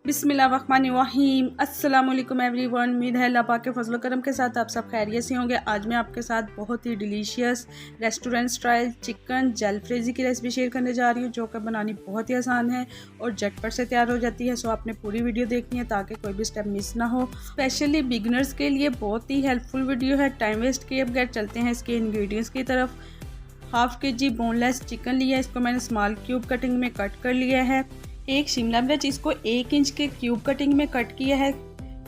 बिस्मिल्लाहिर्रहमानिर्रहीम। अस्सलाम वालेकुम एवरीवन। उम्मीद है अल्लाह पाक के फजल करम के साथ आप सब खैरियत से होंगे। आज मैं आपके साथ बहुत ही delicious restaurant style chicken jalfrezi की रेसिपी शेयर करने जा रही हूँ, जो कि बनानी बहुत ही आसान है और झटपट से तैयार हो जाती है। सो आपने पूरी वीडियो देखनी है ताकि कोई भी स्टेप मिस ना हो। स्पेशली बिगिनर्स के लिए बहुत ही हेल्पफुल वीडियो है। टाइम वेस्ट किए बगैर चलते हैं इसके इंग्रेडिएंट्स की तरफ। हाफ के जी बोनलेस चिकन लिया, इसको मैंने स्मॉल क्यूब कटिंग में कट कर लिया है। एक शिमला मिर्च, इसको 1 इंच के क्यूब कटिंग में कट किया है।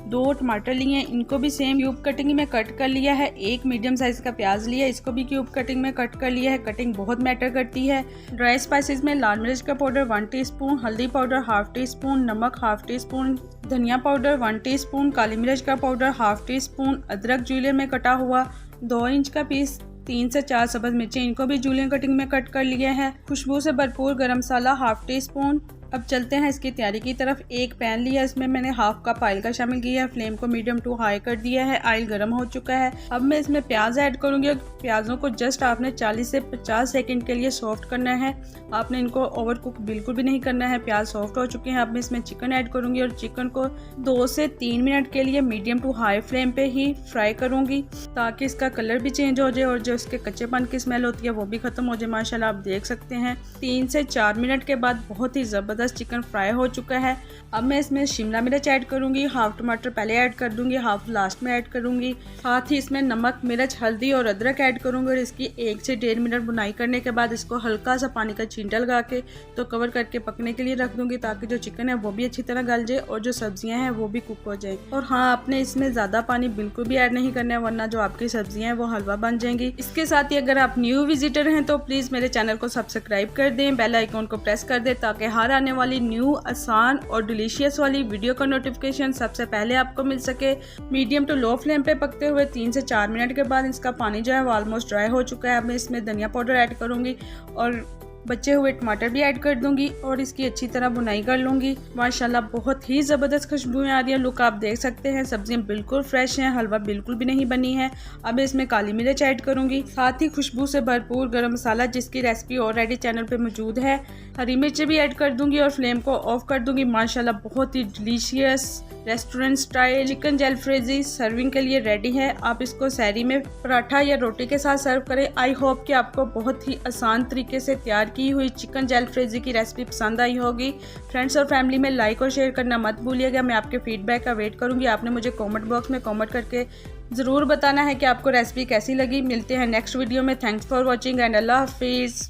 2 टमाटर लिए हैं, इनको भी सेम क्यूब कटिंग में कट कर लिया है। एक मीडियम साइज का प्याज लिया, इसको भी क्यूब कटिंग में कट कर लिया है। कटिंग बहुत मैटर करती है। ड्राई स्पाइसेस में लाल मिर्च का पाउडर 1 टीस्पून, हल्दी पाउडर 1/2 टीस्पून, नमक 1/2 टीस्पून, धनिया पाउडर 1 टीस्पून, काली मिर्च का पाउडर 1/2 टीस्पून, अदरक जूलियन में कटा हुआ 2 इंच का पीस, 3 से 4 सब्ज मिर्चें, इनको भी जूलियन कटिंग में कट कर लिया है। खुशबू से भरपूर गरम मसाला 1/2 टीस्पून। अब चलते हैं इसकी तैयारी की तरफ। एक पैन लिया, इसमें मैंने 1/2 कप ऑयल का शामिल किया है। फ्लेम को मीडियम टू हाई कर दिया है। ऑयल गर्म हो चुका है। अब मैं इसमें प्याज ऐड करूंगी और प्याजों को जस्ट आपने 40 से 50 सेकंड के लिए सॉफ्ट करना है। आपने इनको ओवर कुक बिल्कुल भी नहीं करना है। प्याज सॉफ्ट हो चुके हैं। अब मैं इसमें चिकन ऐड करूंगी और चिकन को 2 से 3 मिनट के लिए मीडियम टू हाई फ्लेम पे ही फ्राई करूंगी, ताकि इसका कलर भी चेंज हो जाए और जो इसके कच्चेपन की स्मेल होती है वो भी खत्म हो जाए। माशाल्लाह आप देख सकते हैं 3 से 4 मिनट के बाद बहुत ही ज़बरदस्त चिकन फ्राई हो चुका है। अब मैं इसमें शिमला मिर्च ऐड करूंगी, 1/2 टमाटर पहले ऐड कर दूंगी, 1/2 लास्ट में ऐड करूंगी। साथ ही इसमें नमक, मिर्च, हल्दी और अदरक ऐड करूंगी और इसकी 1 से 1.5 मिनट बुनाई करने के बाद इसको हल्का सा पानी का छींटा लगा के तो कवर करके पकने के लिए रख दूंगी, ताकि जो चिकन है वो भी अच्छी तरह गल जाए और जो सब्जियां हैं वो भी कुक हो जाए। और हाँ, आपने इसमें ज़्यादा पानी बिल्कुल भी ऐड नहीं करना है, वरना जो आपकी सब्जियां हैं वो हलवा बन जाएंगी। इसके साथ ही अगर आप न्यू विजिटर हैं तो प्लीज़ मेरे चैनल को सब्सक्राइब कर दें, बेल आइकॉन को प्रेस कर दें, ताकि हर आने वाली न्यू आसान और डिलीशियस वाली वीडियो का नोटिफिकेशन सबसे पहले आपको मिल सके। मीडियम टू लो फ्लेम पे पकते हुए 3 से 4 मिनट के बाद इसका पानी जो है वो ऑलमोस्ट ड्राई हो चुका है। अब मैं इसमें धनिया पाउडर ऐड करूंगी और बचे हुए टमाटर भी ऐड कर दूंगी और इसकी अच्छी तरह बुनाई कर लूंगी। माशाल्लाह बहुत ही ज़बरदस्त खुशबुएं आ रही है। लुक आप देख सकते हैं, सब्जियां बिल्कुल फ्रेश हैं, हलवा बिल्कुल भी नहीं बनी है। अब इसमें काली मिर्च ऐड करूंगी, साथ ही खुशबू से भरपूर गरम मसाला, जिसकी रेसिपी ऑलरेडी चैनल पे मौजूद है। हरी मिर्च भी ऐड कर दूंगी और फ्लेम को ऑफ कर दूंगी। माशाल्लाह बहुत ही delicious restaurant style chicken jalfrezi serving के लिए रेडी है। आप इसको सहरी में पराठा या रोटी के साथ सर्व करें। आई होप कि आपको बहुत ही आसान तरीके से तैयार की हुई चिकन जलफ्रेजी की रेसिपी पसंद आई होगी। फ्रेंड्स और फैमिली में लाइक और शेयर करना मत भूलिएगा। मैं आपके फीडबैक का वेट करूंगी। आपने मुझे कमेंट बॉक्स में कमेंट करके ज़रूर बताना है कि आपको रेसिपी कैसी लगी। मिलते हैं नेक्स्ट वीडियो में। थैंक्स फॉर वॉचिंग एंड अल्लाह हाफिज़।